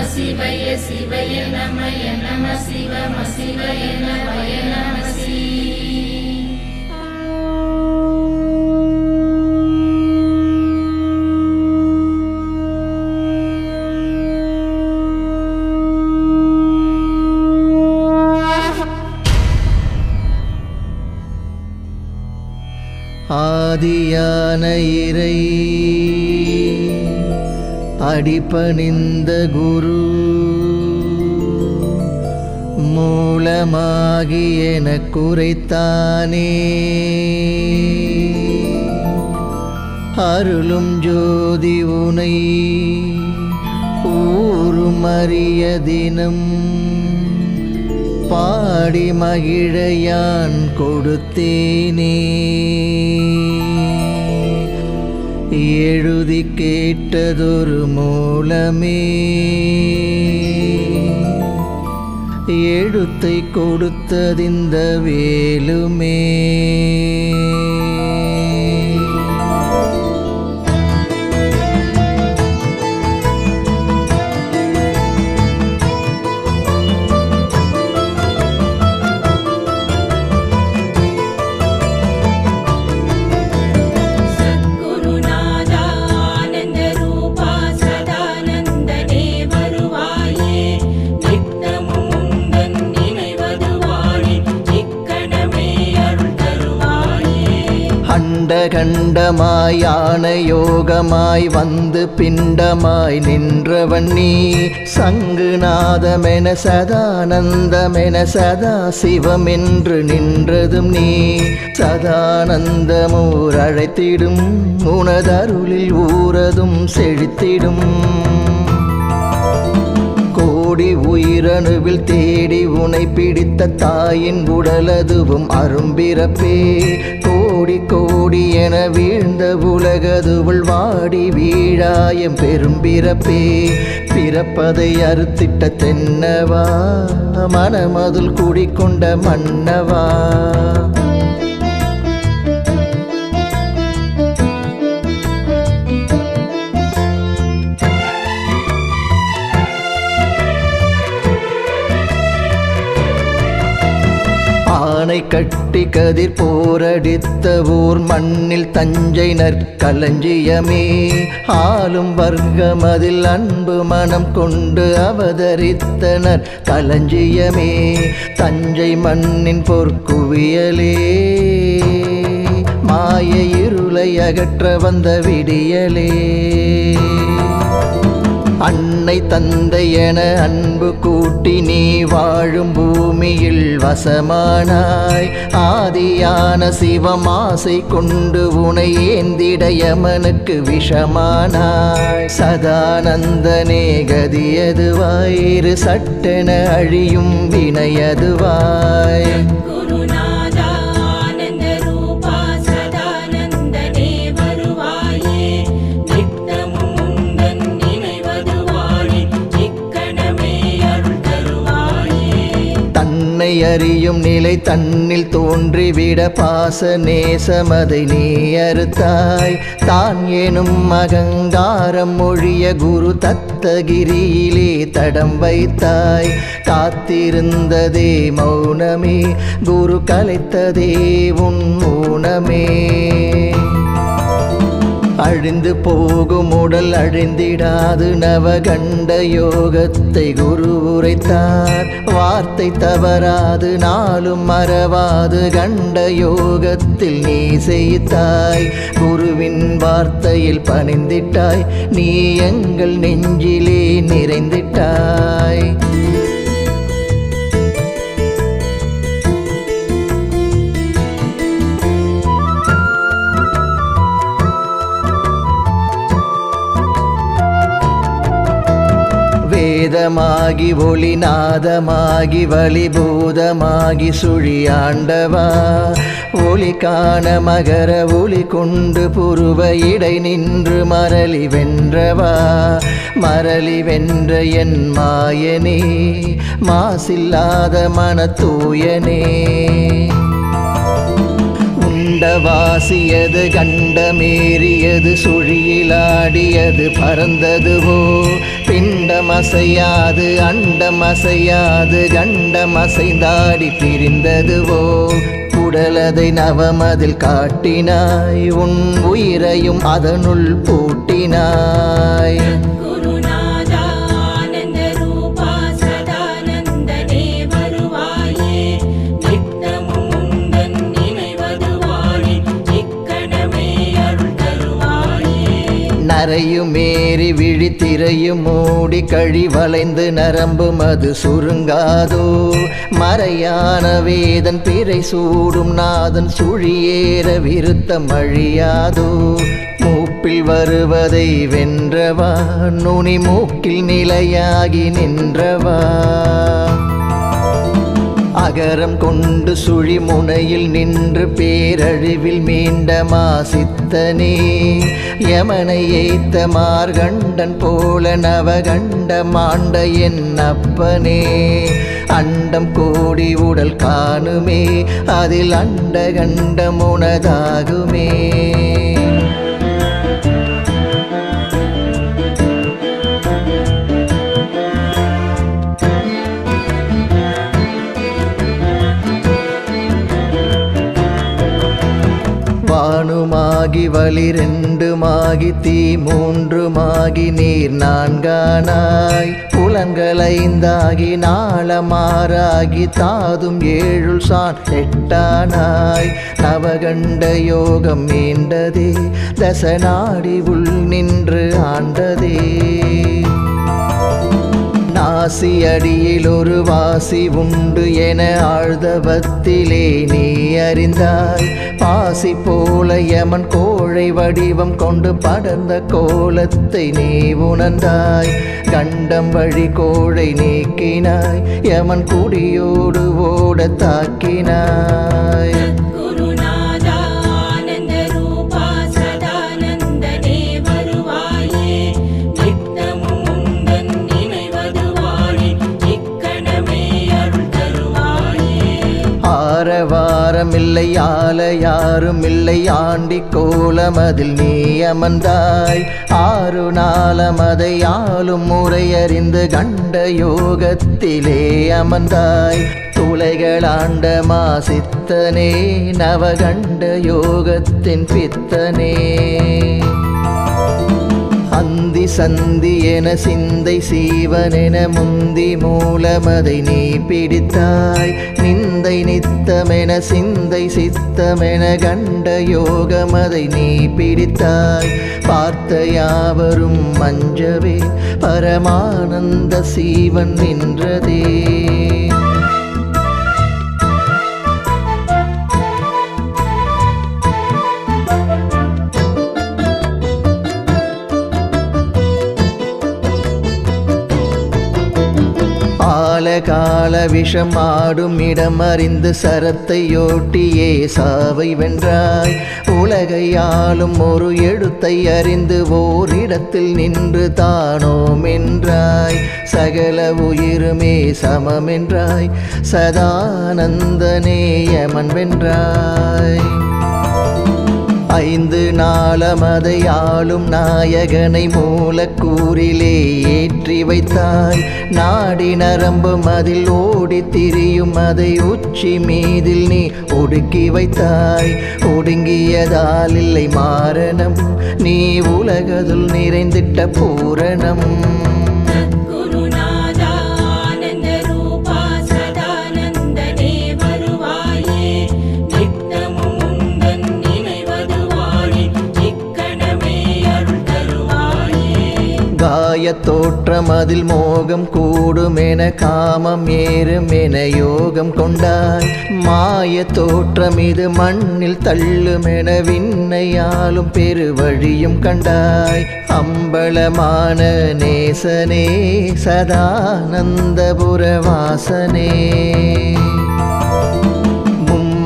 சிவய சிவய நமய நம சிவம சிவய நமய நமசி. ஆதியான இறை அடிபணிந்த குரு மூலமாகி எனக் குரைத்தானே அருளும் ஜோதி உனை ஊரும் அரிய தினம் பாடி மகிழ யான் கொடுத்தேனே எழுதி கேட்டதொரு மூலமே எழுத்தை கொடுத்ததிந்த வேலுமே. கண்டமாய் யான யோகமாய் வந்து பிண்டமாய் நின்றவன் நீ சங்குநாதமென சதானந்தமென சதா சிவமென்று நின்றதும் நீ சதானந்தமூர் அழைத்திடும் உனதருளில் ஊரதும் செழித்திடும் கோடி உயிரணுவில் தேடி உனை பிடித்த தாயின் உடலதுவும் அரும்பிறப்பே கோடி கோடி என வீழ்ந்த உலகதுவுள் வாடி வீழாயம் பெரும்பிறப்பே பிறப்பதை அறுத்திட்ட தென்னவா மனமதுள் குடிக்கொண்ட மன்னவா ஆனை கட்டி கதிர் போரடித்த ஊர் மண்ணில் தஞ்சை நற்களஞ்சியமே ஆளும் வர்க்கம் அதில் அன்பு மனம் கொண்டு அவதரித்தனர் களஞ்சியமே தஞ்சை மண்ணின் பொற்குவியலே மாய இருளை அகற்ற வந்த விடியலே அன்னை தந்தை என அன்பு கூட்டி நீ வாழும் பூமியில் வசமானாய் ஆதியான சிவமாசை கொண்டு உனை ஏந்திட யமனுக்கு விஷமானாய் சதானந்தனே கதியதுவாய் இரு சட்டென அழியும் வினையதுவாய் அறியும் நிலை தன்னில் தோன்றிவிட பாச நேசமதை நீ அறுத்தாய் தான் எனும் அகங்காரம் மொழிய குரு தத்தகிரியிலே தடம் வைத்தாய் காத்திருந்ததே மௌனமே குரு கலைத்ததே உன் ஊனமே அழிந்து போகும் உடல் அழிந்திடாது நவகண்ட யோகத்தை குரு உரைத்தார் வார்த்தை தவறாது நாளும் மறவாது கண்ட யோகத்தில் நீ செய்தாய் குருவின் வார்த்தையில் பணிந்திட்டாய் நீ எங்கள் நெஞ்சிலே நிறைந்திட்டாய் வேதமாகி ஒளிநாதமாகி வழிபூதமாகி சுழியாண்டவா ஒளி காண மகர ஒளி கொண்டு புருவ இடை நின்று மரளி வென்றவா மரளி வென்ற என் மாயனே மாசில்லாத மனத்தூயனே வாசியது கண்டமேறியது சுழியிலாடியது பறந்ததுவோ பிண்டம் அசையாது அண்டம் அசையாது கண்டம் அசைந்தாடி பிரிந்ததுவோ உடலதை நவமதில் காட்டினாய் உன் உயிரையும் அதனுள் பூட்டினாய் நரையும் ஏறி விழித்திரையும் மூடி கழி வளைந்து நரம்பும் அது சுருங்காதோ மறையான வேதன் பிறை சூடும் நாதன் சுழியேற விருத்தம் அழியாதோ மூப்பில் வருவதை வென்றவா நுனி மூக்கில் நிலையாகி நின்றவா அகரம் கொண்டு சுழி முனையில் நின்று பேரழிவில் மீண்டமா சித்தனே யமனை ஏத்த மார்கண்டன் போல நவகண்ட மாண்ட என் அப்பனே அண்டம் கோடி உடல் காணுமே அதில் அண்ட கண்டம் உனதாகுமே வானுமாகி வலி ரெண்டுமாகி தீ மூன்றுமாகி நீர் நான்கானாய் புலன்கள் ஐந்தாகி நாளமாறாகி தாதும் ஏழுள் சான் எட்டானாய் நவகண்ட யோகம் மீண்டதே தசநாடி உள் நின்று ஆண்டதே நாசி அடியில் ஒரு வாசி உண்டு என ஆழ்தவத்திலே நீ அறிந்தாய் பாசி போல யமன் கோழை வடிவம் கொண்டு படர்ந்த கோலத்தை நீ உணர்ந்தாய் கண்டம் வழி கோழை நீக்கினாய் யமன் குடியோடு ஓட தாக்கினாய் வாரமில்லை ஆல யாரும் இல்லை ஆண்டி கோலமதில் நீ அமர்ந்தாய் ஆறு நாளமதை ஆளும் முறை அறிந்து கண்ட யோகத்திலே அமர்ந்தாய் துளைகளாண்ட மாசித்தனே நவகண்ட யோகத்தின் பித்தனே அந்தி சந்தி என சிந்தை சீவனென முந்தி மூலமதை நீ பிடித்தாய் நிந்தை நித்தமென சிந்தை சித்தமென கண்ட யோகமதை நீ பிடித்தாய் பார்த்த யாவரும் மஞ்சவே பரமானந்த சீவன் நின்றதே கால விஷம் ஆடும் இடம் அறிந்து சரத்தையோட்டியே சாவை வென்றாய் உலகை ஆளும் ஒரு எழுத்தை அறிந்து ஓரிடத்தில் நின்று தானோம் என்றாய் சகல உயிருமே சமமென்றாய் சதானந்தனே யமன் வென்றாய் ஐந்து நாளமதை ஆளும் நாயகனை மூலக்கூறிலே ஏற்றி வைத்தாய் நாடி நரம்பும் அதில் ஓடி திரியும் அதை உச்சி மீதில் நீ ஒடுக்கி வைத்தாய் ஒடுங்கியதால் இல்லை மாரணம் நீ உலகதுள் நிறைந்திட்ட பூரணம் தோற்றம் அதில் மோகம் கூடுமென காமம் ஏறுமென யோகம் கொண்டாய் மாய தோற்றம் இது மண்ணில் தள்ளுமென விண்ணையாலும் பெருவழியும் கண்டாய் அம்பலமான நேசனே சதானந்தபுரவாசனே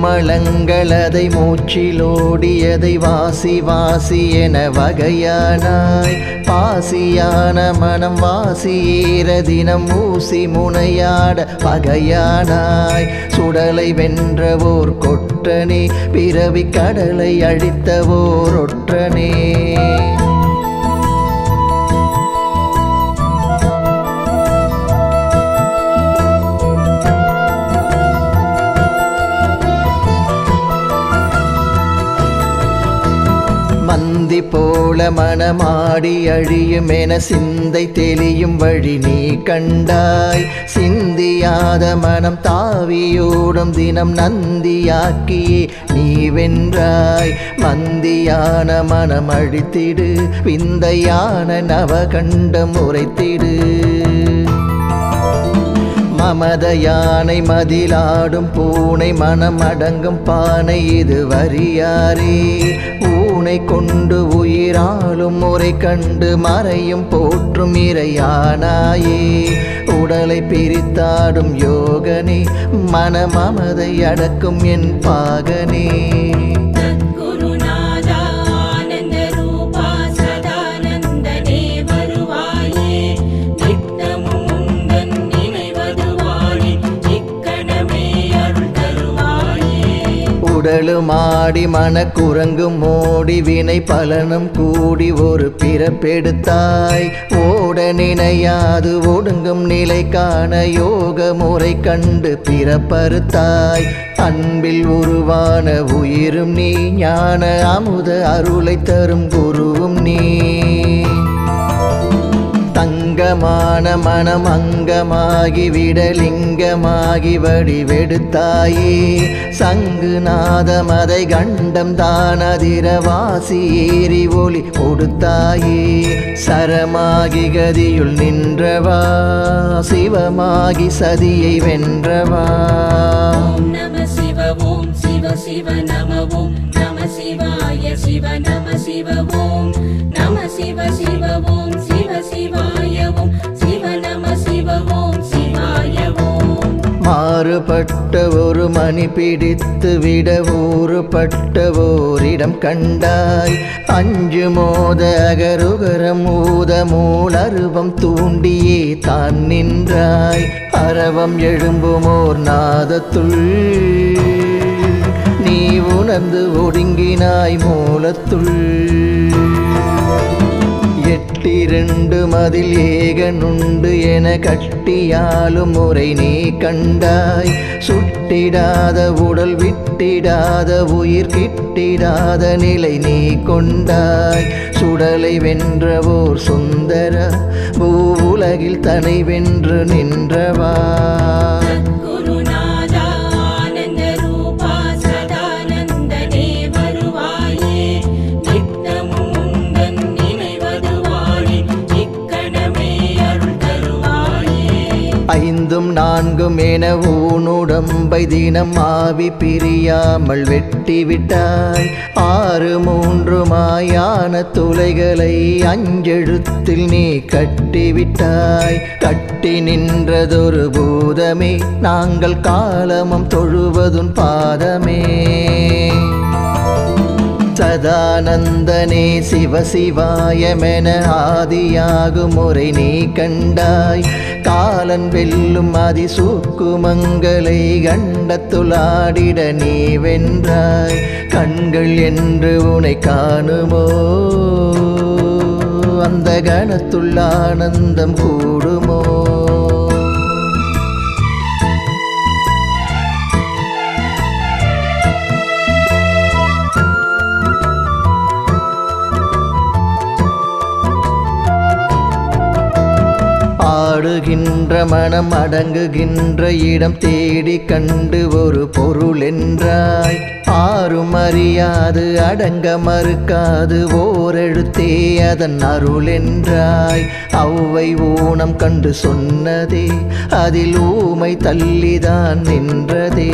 மலங்களதை மூச்சிலோடியதை வாசி வாசி என வகையானாய் பாசியான மனம் வாசி ஏற தினம் ஊசி முனையாட வகையானாய் சுடலை வென்றவோர் கொற்றனே பிறவி கடலை அழித்தவோர் ஒற்றனே மனமாடி அழியும் என சிந்தை தெளியும் வழி நீ கண்டாய். சிந்தியாத மனம் தாவியோடும் தினம் நந்தியாக்கியே நீ வென்றாய். மந்தியான மனம் அழித்திடு, விந்தையான நவகண்டம் உரைத்திடு. மமத யானை மதிலாடும் பூனை மனம் அடங்கும் பானை இது வரியாரே. ஊனை கொண்டு உயிராலும் முறை கண்டு மறையும் போற்றும் இறையானாயே. உடலை பிரித்தாடும் யோகனே, மனமதை அடக்கும் என் பாகனே. உடலுமாடி மனக்குரங்கும் மோடி வினை பலனும் கூடி ஒரு பிறப்பெடுத்தாய். ஓட நினையாது ஒடுங்கும் நிலை காண யோக முறை கண்டு பிறப்பறுத்தாய். அன்பில் உருவான உயிரும் நீ, ஞான அமுத அருளை தரும் குருவும் நீ. தங்கமான மனம் அங்கமாகி விடலிங்கமாகி வடிவெடுத்தாயே. சங்குநாதமதை கண்டம் தான் அதிரவாசி ஏறி ஒளி கொடுத்தாயே. சரமாகி கதியுள் நின்றவா, சிவமாகி சதியை வென்றவா. நம சிவ ஓம் சிவ சிவ நம ஓம் நம சிவாய சிவ நம சிவ ஓம் நம சிவ சிவ ஓம் சிவ சிவாய ஓம் சிவ நம சிவ ஓம் சிவாய ஓம். மாறுபட்ட ஒரு மணி பிடித்து விட ஊறுபட்ட ஓரிடம் கண்டாய். அஞ்சு மோத அகருகரம் ஊத மூலருவம் தூண்டியே தான் நின்றாய். அரவம் எழும்புமோர் நாதத்துள் நீ உணர்ந்து ஒடுங்கினாய் மூலத்துள். எட்டிரண்டு மதில் ஏகனுண்டு என கட்டியாலும் முறை நீ கண்டாய். சுட்டிடாத உடல் விட்டிடாத உயிர் கிட்டிடாத நிலை நீ கொண்டாய். சுடலை வென்றவோர் சுந்தர பூவுலகில் தனை வென்று நின்றவா. ஐந்தும் நான்கும் என ஊனுடம்பை தினம் ஆவி பிரியாமல் வெட்டி விட்டாய். ஆறு மூன்றுமாயான துளைகளை அஞ்செழுத்தில் நீ கட்டிவிட்டாய். கட்டி நின்றதொரு பூதமே, நாங்கள் காலமும் தொழுவதுன் பாதமே. சதானந்தனே சிவசிவாயமென ஆதியாகும் முறை நீ கண்டாய். காலன் வெல்லும் அதிசூக்குமங்களை கண்டத்துளாடிட நீ வென்றாய். கண்கள் என்று உனை காணுமோ, அந்த கணத்துள்ள ஆனந்தம் கூடுமோ. ஆடுகின்ற மனம் அடங்குகின்ற இடம் தேடி கண்டு ஒரு பொருள் என்றாய். ஆறும் அறியாது அடங்க மறுக்காது ஓரெழுத்தே அதன் அருள் என்றாய். அவ்வை ஊனம் கண்டு சொன்னதே, அதில் ஊமை தள்ளிதான் நின்றதே.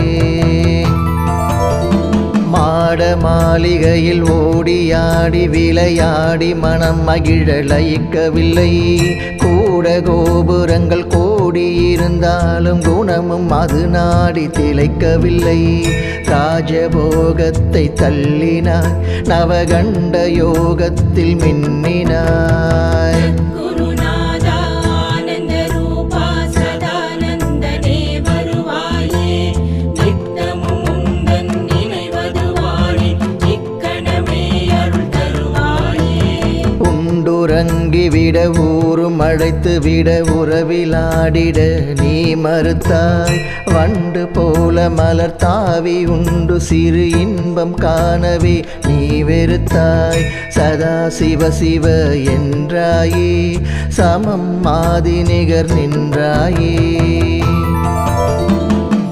மாட மாளிகையில் ஓடியாடி விளையாடி மனம் மகிழ லயிக்கவில்லை. கூட கோபுரங்கள் கோடியிருந்தாலும் குணமும் அது நாடி திளைக்கவில்லை. ராஜபோகத்தை தள்ளினாய், நவகண்ட யோகத்தில் மின்னினாய். உறங்கிவிட ஊரும் அடைத்து விட உறவிலாடிட நீ மறுத்தாய். வண்டு போல மலர் தாவி உண்டு சிறு இன்பம் காணவே நீ வெறுத்தாய். சதா சிவ சிவ என்றாயே சமம் ஆதி நிகர் நின்றாயே.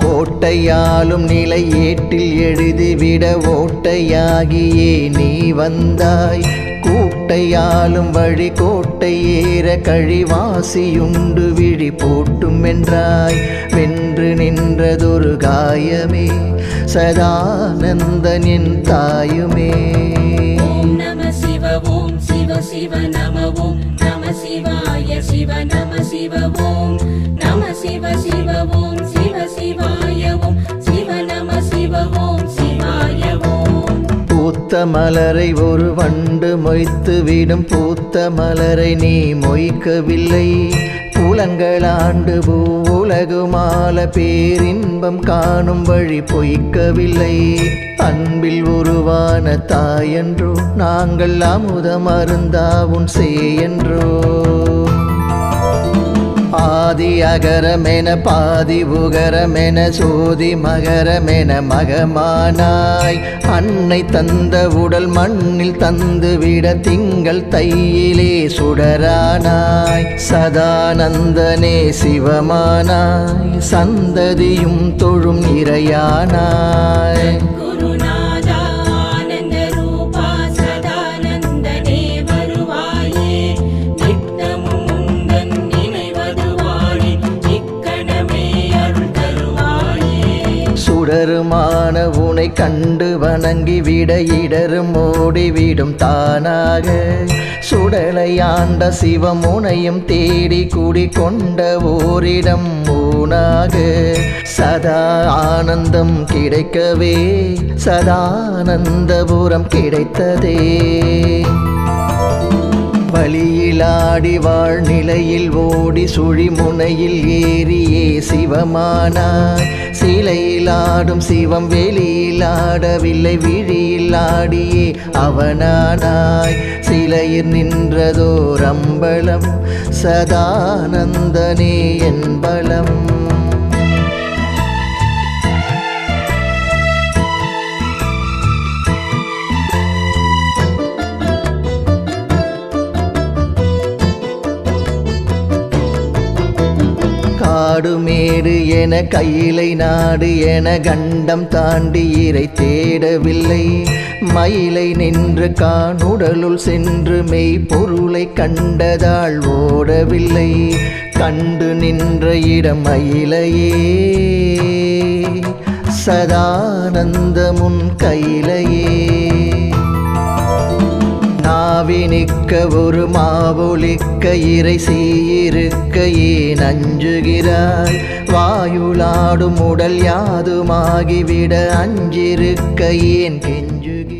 கோட்டையாலும் நிலை ஏட்டில் எழுதிவிட ஓட்டையாகியே நீ வந்தாய். கூட்டையாலும் வழி கோட்டை ஏற கழிவாசியுண்டு விழி போட்டும் என்றாய். வென்று நின்றதொரு காயமே சதானந்தன் என் தாயுமே. ஓம் நம சிவ ஓம் சிவ சிவ நம ஓம் நம சிவாய சிவ நம சிவ ஓம் நம சிவ சிவ ஓம் சிவ சிவாய ஓம் சிவ நம சிவ ஓம் சிவாய ஓம். பூத்த மலரை ஒரு வண்டு மொய்த்து விடும் பூத்த மலரை நீ மொய்க்கவில்லை. புலங்களாண்டு பூவுலகுமால பேரின்பம் காணும் வழி பொய்க்கவில்லை. அன்பில் உருவான தாயென்றோ நாங்கள் அமுதம் அருந்தாவும் செய்யென்றோ. ஆதி அகரமென பாதி உகரமென சோதி மகரமென மகமானாய். அன்னை தந்த உடல் மண்ணில் தந்து விட திங்கள் தையிலே சுடரானாய். சதானந்தனே சிவமானாய் சந்ததியும் தொழும் இறையானாய். குருநாதா ஆனந்த ரூபா சதானந்தனே வருவாயே நித்தமும் உந்தன் நினைவது வாழி இக்கணமே அருள் தருவாயே. சுடருமான உனை கண்டு வணங்கி விட இடரும் ஓடிவிடும் தானாக. சுடலையாண்ட சிவமுனையும் தேடி குடி கொண்ட ஓரிடம் ஊனாக. சதா ஆனந்தம் கிடைக்கவே சதானந்தபுரம் கிடைத்ததே. வழியிலாடி வாழ்நிலையில் ஓடி சுழிமுனையில் ஏறியே சிவமானாய். சிலையிலாடும் சிவம் வெளியிலாடவில்லை விழியிலாடியே அவனானாய். சிலையில் நின்றதோர் அம்பலம் சதானந்தனே என்பலம். காடுமேடு என கையிலை நாடு என கண்டம் தாண்டி இறை தேடவில்லை. மயிலை நின்று காணுடலுள் சென்று மெய் பொருளை கண்டதால் ஓடவில்லை. கண்டு நின்ற இடம் மயிலையே சதானந்தமுன் கையிலையே. நாவினிக்க ஒரு மாவொலிக்க இறை சீயிருக்க ஏன் அஞ்சுகிறாய். வாயுளாடும் உடல் யாதுமாகிவிட அஞ்சிருக்க ஏன் கெஞ்சுகிறாய்.